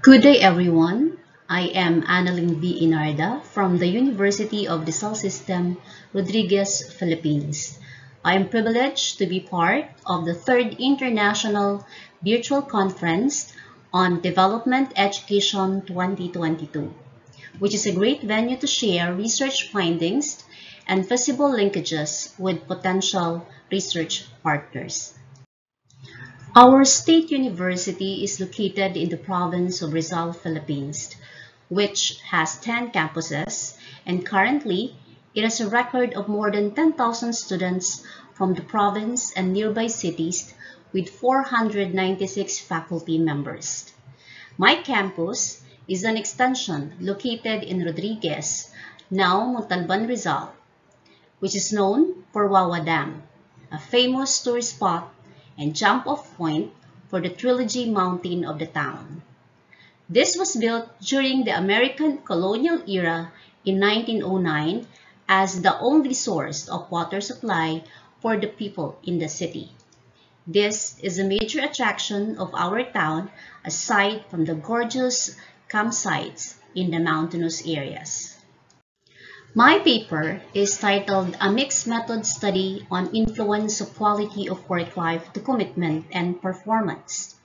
Good day, everyone. I am Annalyn B. Inarda from the University of the Sal System, Rodriguez, Philippines. I am privileged to be part of the third International Virtual Conference on Development Education 2022, which is a great venue to share research findings and feasible linkages with potential research partners. Our state university is located in the province of Rizal, Philippines, which has 10 campuses, and currently it has a record of more than 10,000 students from the province and nearby cities with 496 faculty members. My campus is an extension located in Rodriguez, now Montalban, Rizal, which is known for Wawa Dam, a famous tourist spot and jump-off point for the Trilogy Mountain of the town. This was built during the American colonial era in 1909 as the only source of water supply for the people in the city. This is a major attraction of our town aside from the gorgeous campsites in the mountainous areas. My paper is titled A Mixed Method Study on Influence of Quality of Work Life to Commitment and Performance.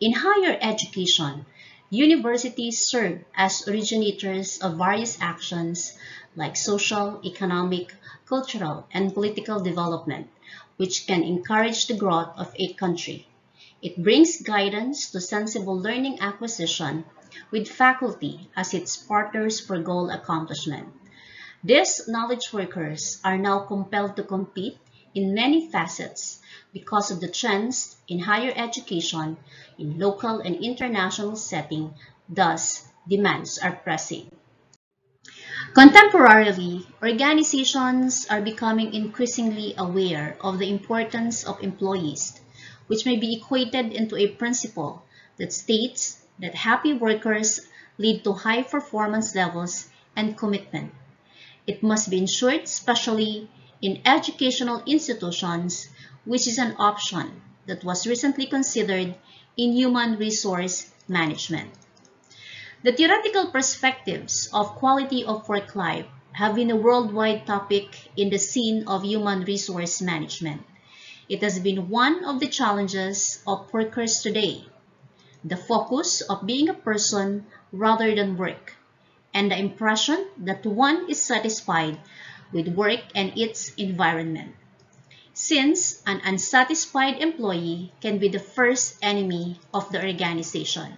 In higher education, universities serve as originators of various actions like social, economic, cultural, and political development, which can encourage the growth of a country. It brings guidance to sensible learning acquisition with faculty as its partners for goal accomplishment. These knowledge workers are now compelled to compete in many facets because of the trends in higher education in local and international setting, thus demands are pressing. Contemporarily, organizations are becoming increasingly aware of the importance of employees, which may be equated into a principle that states that happy workers lead to high performance levels and commitment. It must be ensured, especially in educational institutions, which is an option that was recently considered in human resource management. The theoretical perspectives of quality of work life have been a worldwide topic in the scene of human resource management. It has been one of the challenges of workers today, the focus of being a person rather than work, and the impression that one is satisfied with work and its environment, since an unsatisfied employee can be the first enemy of the organization.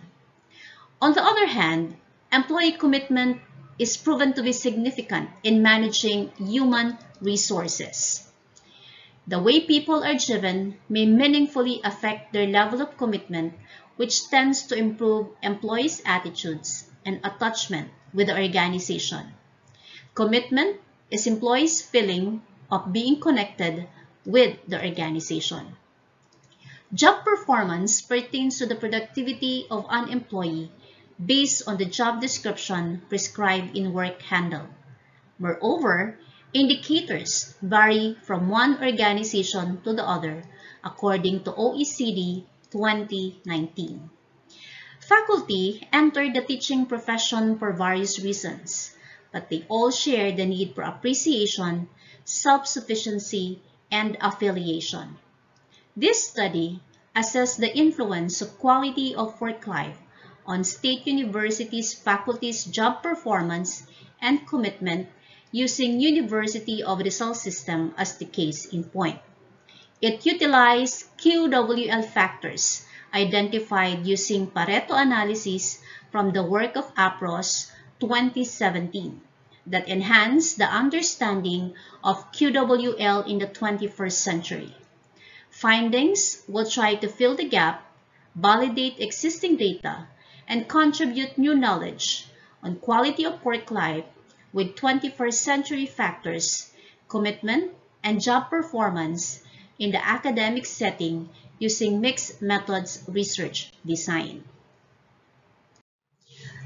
On the other hand, employee commitment is proven to be significant in managing human resources. The way people are driven may meaningfully affect their level of commitment, which tends to improve employees' attitudes and attachment with the organization. Commitment is employees' feeling of being connected with the organization. Job performance pertains to the productivity of an employee based on the job description prescribed in work handle. Moreover, indicators vary from one organization to the other according to OECD 2019. Faculty entered the teaching profession for various reasons, but they all share the need for appreciation, self-sufficiency, and affiliation. This study assessed the influence of quality of work life on state universities' faculty's job performance and commitment using University of Rizal system as the case in point. It utilized QWL factors identified using Pareto analysis from the work of APROS 2017 that enhance the understanding of QWL in the 21st century. Findings will try to fill the gap, validate existing data, and contribute new knowledge on quality of work life with 21st century factors, commitment, and job performance in the academic setting using mixed methods research design.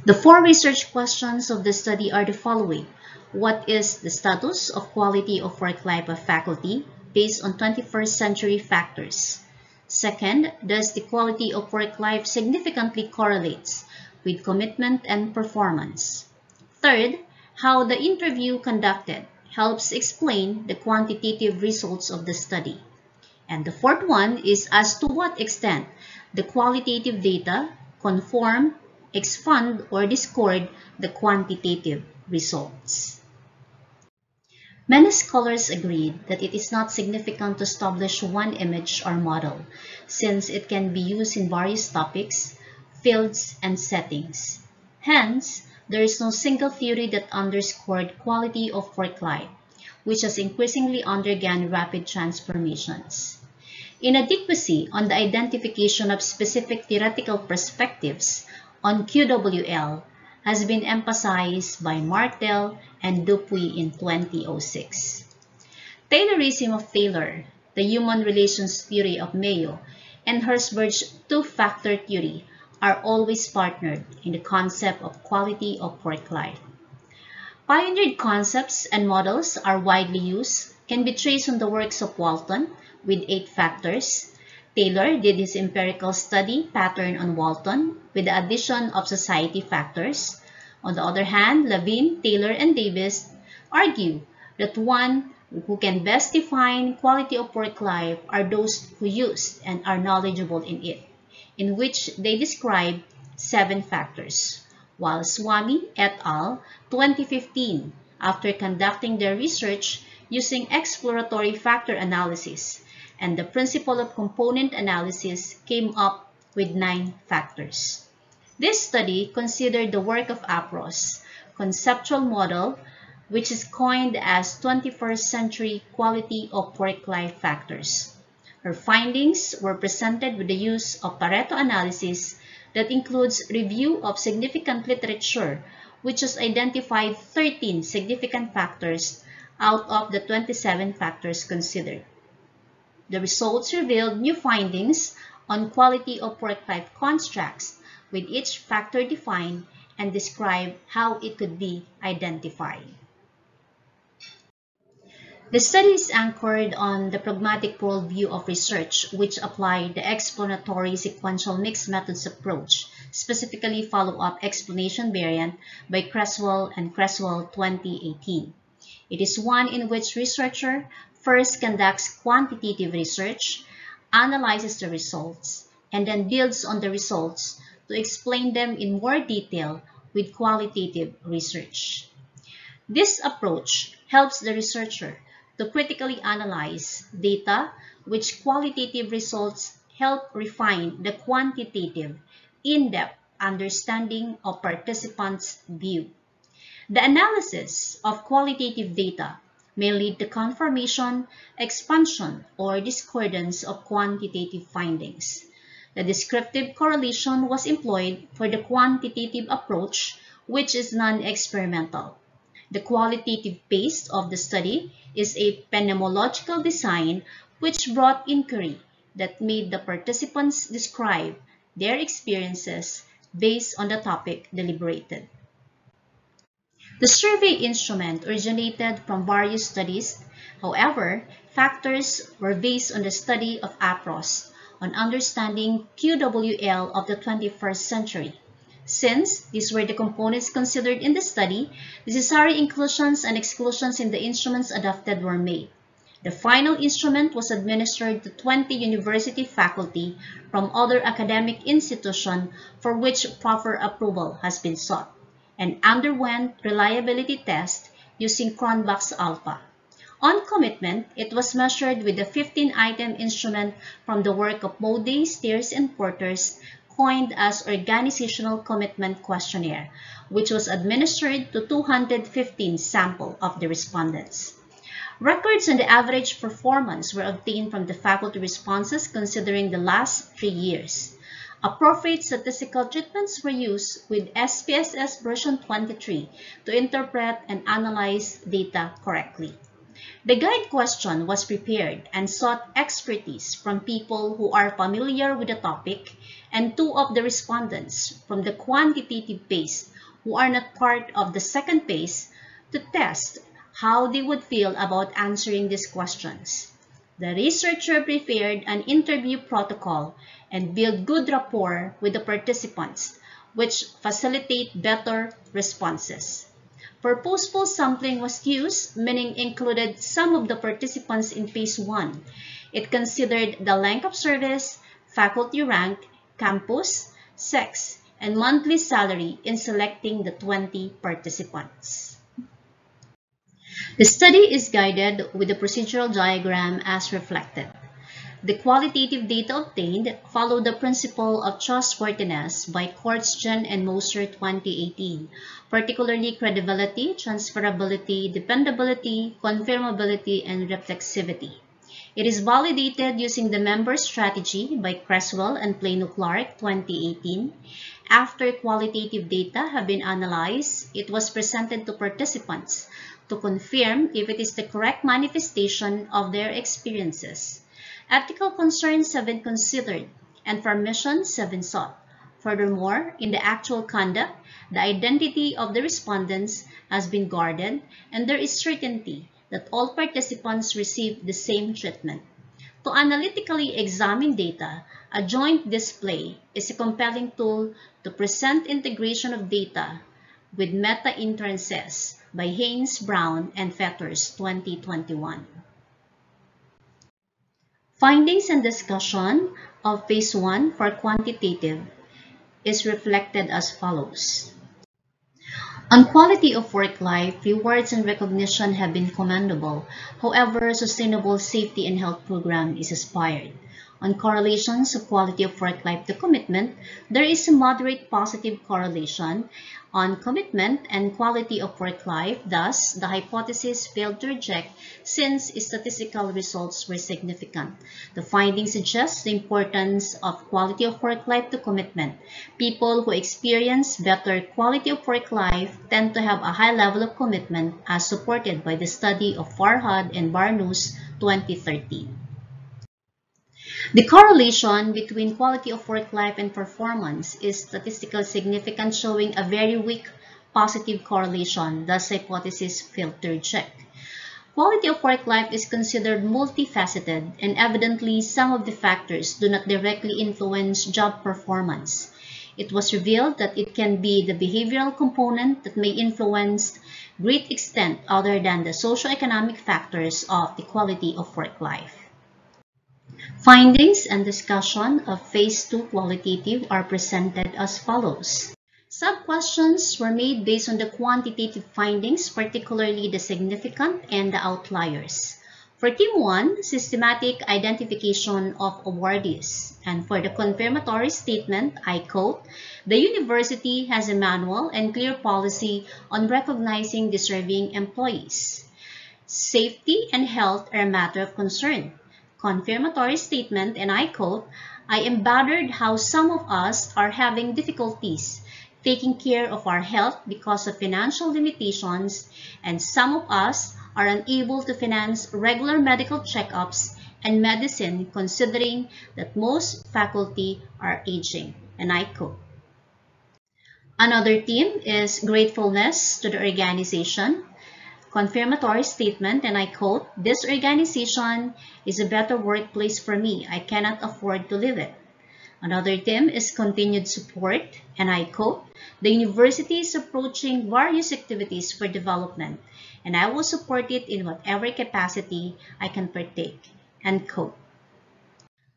The four research questions of the study are the following. What is the status of quality of work life of faculty based on 21st century factors? Second, does the quality of work life significantly correlates with commitment and performance. Third, how the interview conducted helps explain the quantitative results of the study. And the fourth one is as to what extent the qualitative data conform, expand, or discord the quantitative results. Many scholars agreed that it is not significant to establish one image or model, since it can be used in various topics, fields, and settings. Hence, there is no single theory that underscored quality of work life, which has increasingly undergone rapid transformations. Inadequacy on the identification of specific theoretical perspectives on QWL has been emphasized by Martel and Dupuy in 2006. Taylorism of Taylor, the human relations theory of Mayo, and Herzberg's two-factor theory are always partnered in the concept of quality of work life. Pioneered concepts and models are widely used, can be traced on the works of Walton with 8 factors. Taylor did his empirical study pattern on Walton with the addition of society factors. On the other hand, Levine, Taylor, and Davis argue that one who can best define quality of work life are those who used and are knowledgeable in it, in which they describe 7 factors, while Swamy et al. 2015, after conducting their research using exploratory factor analysis and the principle of component analysis, came up with 9 factors. This study considered the work of Apros, conceptual model, which is coined as 21st century quality of work-life factors. Her findings were presented with the use of Pareto analysis that includes review of significant literature, which has identified 13 significant factors out of the 27 factors considered. The results revealed new findings on quality of work-life constructs, with each factor defined and described how it could be identified. The study is anchored on the pragmatic worldview of research, which applied the explanatory sequential mixed methods approach, specifically follow-up explanation variant by Creswell and Creswell 2018. It is one in which researcher first conducts quantitative research, analyzes the results, and then builds on the results to explain them in more detail with qualitative research. This approach helps the researcher to critically analyze data, which qualitative results help refine the quantitative, in-depth understanding of participants' view. The analysis of qualitative data may lead to confirmation, expansion, or discordance of quantitative findings. The descriptive correlation was employed for the quantitative approach, which is non-experimental. The qualitative base of the study is a phenomenological design which brought inquiry that made the participants describe their experiences based on the topic deliberated. The survey instrument originated from various studies. However, factors were based on the study of Apros on understanding QWL of the 21st century. Since these were the components considered in the study, necessary inclusions and exclusions in the instruments adopted were made. The final instrument was administered to 20 university faculty from other academic institutions for which proper approval has been sought, and underwent reliability tests using Cronbach's alpha. On commitment, it was measured with the 15-item instrument from the work of Moday, Steers, and Porters, coined as Organizational Commitment Questionnaire, which was administered to 215 samples of the respondents. Records on the average performance were obtained from the faculty responses considering the last 3 years. Appropriate statistical treatments were used with SPSS version 23 to interpret and analyze data correctly. The guide question was prepared and sought expertise from people who are familiar with the topic, and 2 of the respondents from the quantitative phase who are not part of the second phase to test how they would feel about answering these questions. The researcher prepared an interview protocol and built good rapport with the participants, which facilitate better responses. Purposeful sampling was used, meaning included some of the participants in phase 1. It considered the length of service, faculty rank, campus, sex, and monthly salary in selecting the 20 participants. The study is guided with the procedural diagram as reflected. The qualitative data obtained follow the principle of trustworthiness by Kortgen and Moser 2018, particularly credibility, transferability, dependability, confirmability, and reflexivity. It is validated using the member strategy by Creswell and Plano-Clark 2018. After qualitative data have been analyzed, it was presented to participants to confirm if it is the correct manifestation of their experiences. Ethical concerns have been considered and permissions have been sought. Furthermore, in the actual conduct, the identity of the respondents has been guarded and there is certainty that all participants receive the same treatment. To analytically examine data, a joint display is a compelling tool to present integration of data with meta-inferences by Haynes, Brown, and Fetters 2021. Findings and discussion of phase 1 for quantitative is reflected as follows. On quality of work life, rewards and recognition have been commendable. However, sustainable safety and health program is aspired. On correlations of quality of work life to commitment, there is a moderate positive correlation on commitment and quality of work life. Thus, the hypothesis failed to reject since statistical results were significant. The findings suggest the importance of quality of work life to commitment. People who experience better quality of work life tend to have a high level of commitment as supported by the study of Farhad and Barnous 2013. The correlation between quality of work life and performance is statistically significant, showing a very weak positive correlation, thus hypothesis failed to reject. Quality of work life is considered multifaceted, and evidently some of the factors do not directly influence job performance. It was revealed that it can be the behavioral component that may influence great extent other than the socioeconomic factors of the quality of work life. Findings and discussion of phase 2 qualitative are presented as follows. Sub-questions were made based on the quantitative findings, particularly the significant and the outliers. For Team 1, systematic identification of awardees. And for the confirmatory statement, I quote, "The university has a manual and clear policy on recognizing deserving employees. Safety and health are a matter of concern." Confirmatory statement, and I quote, "I am bothered how some of us are having difficulties taking care of our health because of financial limitations, and some of us are unable to finance regular medical checkups and medicine considering that most faculty are aging." And I quote. Another theme is gratefulness to the organization. Confirmatory statement, and I quote, "This organization is a better workplace for me. I cannot afford to leave it." Another theme is continued support, and I quote, "The university is approaching various activities for development, and I will support it in whatever capacity I can partake." End quote.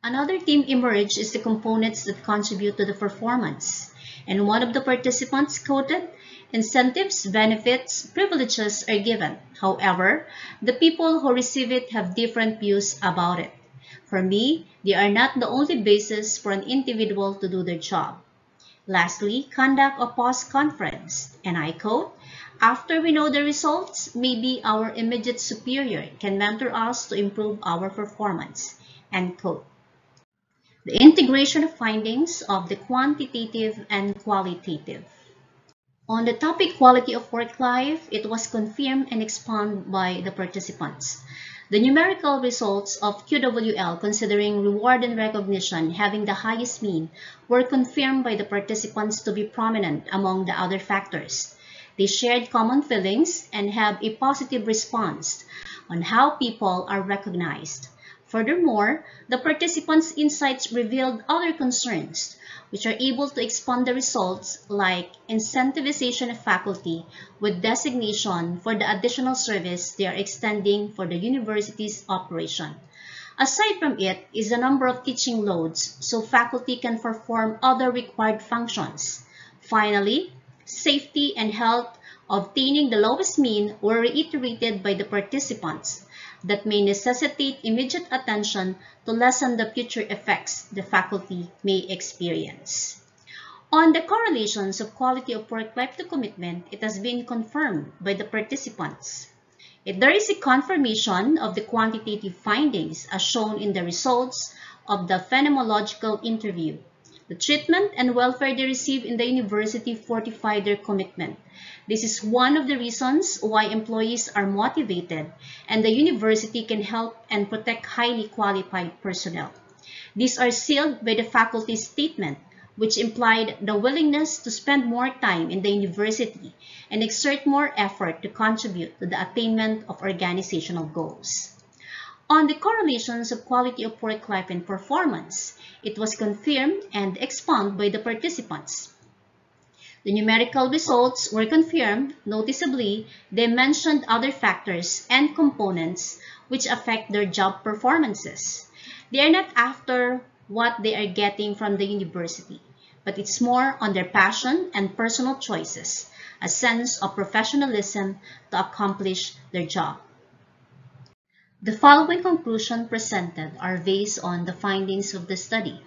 Another theme emerged is the components that contribute to the performance, and one of the participants quoted, "Incentives, benefits, privileges are given. However, the people who receive it have different views about it. For me, they are not the only basis for an individual to do their job." Lastly, conduct a post-conference, and I quote, "After we know the results, maybe our immediate superior can mentor us to improve our performance." End quote. The integration of findings of the quantitative and qualitative. On the topic quality of work life, it was confirmed and expounded by the participants. The numerical results of QWL considering reward and recognition having the highest mean were confirmed by the participants to be prominent among the other factors. They shared common feelings and have a positive response on how people are recognized. Furthermore, the participants' insights revealed other concerns, which are able to expand the results like incentivization of faculty with designation for the additional service they are extending for the university's operation. Aside from it is the number of teaching loads so faculty can perform other required functions. Finally, safety and health obtaining the lowest mean were reiterated by the participants that may necessitate immediate attention to lessen the future effects the faculty may experience. On the correlations of quality of work life to commitment, it has been confirmed by the participants. There is a confirmation of the quantitative findings as shown in the results of the phenomenological interview. The treatment and welfare they receive in the university fortify their commitment. This is one of the reasons why employees are motivated and the university can help and protect highly qualified personnel. These are sealed by the faculty's statement, which implied the willingness to spend more time in the university and exert more effort to contribute to the attainment of organizational goals. On the correlations of quality of work life and performance, it was confirmed and expounded by the participants. The numerical results were confirmed. Noticeably, they mentioned other factors and components which affect their job performances. They are not after what they are getting from the university, but it's more on their passion and personal choices, a sense of professionalism to accomplish their job. The following conclusions presented are based on the findings of the study.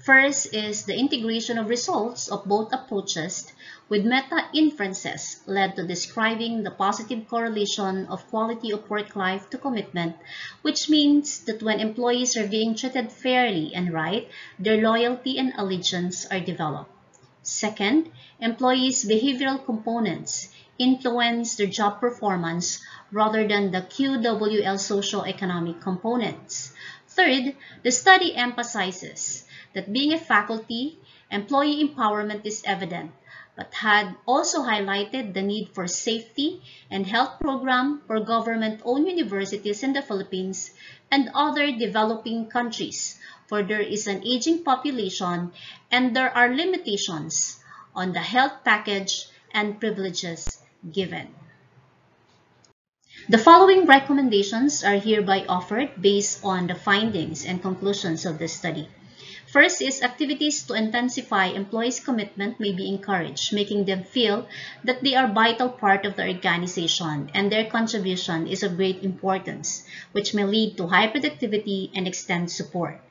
First is the integration of results of both approaches with meta-inferences led to describing the positive correlation of quality of work life to commitment, which means that when employees are being treated fairly and right, their loyalty and allegiance are developed. Second, employees' behavioral components influence their job performance rather than the QWL socio-economic components. Third, the study emphasizes that being a faculty, employee empowerment is evident, but had also highlighted the need for safety and health program for government-owned universities in the Philippines and other developing countries, for there is an aging population and there are limitations on the health package and privileges given. The following recommendations are hereby offered based on the findings and conclusions of the study. First is activities to intensify employees' commitment may be encouraged, making them feel that they are a vital part of the organization and their contribution is of great importance, which may lead to high productivity and extend support.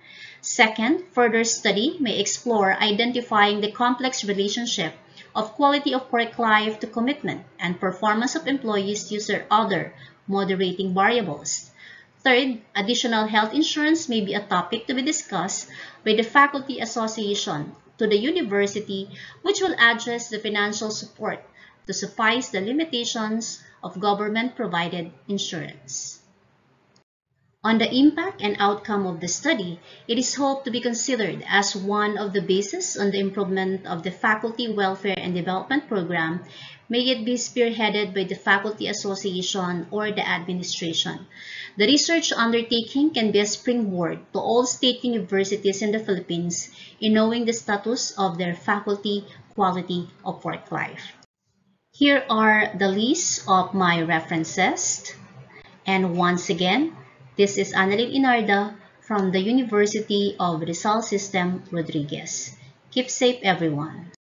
Second, further study may explore identifying the complex relationship of quality of work life to commitment and performance of employees using other moderating variables. Third, additional health insurance may be a topic to be discussed by the faculty association to the university, which will address the financial support to suffice the limitations of government-provided insurance. On the impact and outcome of the study, it is hoped to be considered as one of the bases on the improvement of the Faculty Welfare and Development Program, may it be spearheaded by the Faculty Association or the administration. The research undertaking can be a springboard to all state universities in the Philippines in knowing the status of their faculty quality of work life. Here are the list of my references. And once again, this is Annalyn Inarda from the University of Rizal System, Rodriguez. Keep safe, everyone.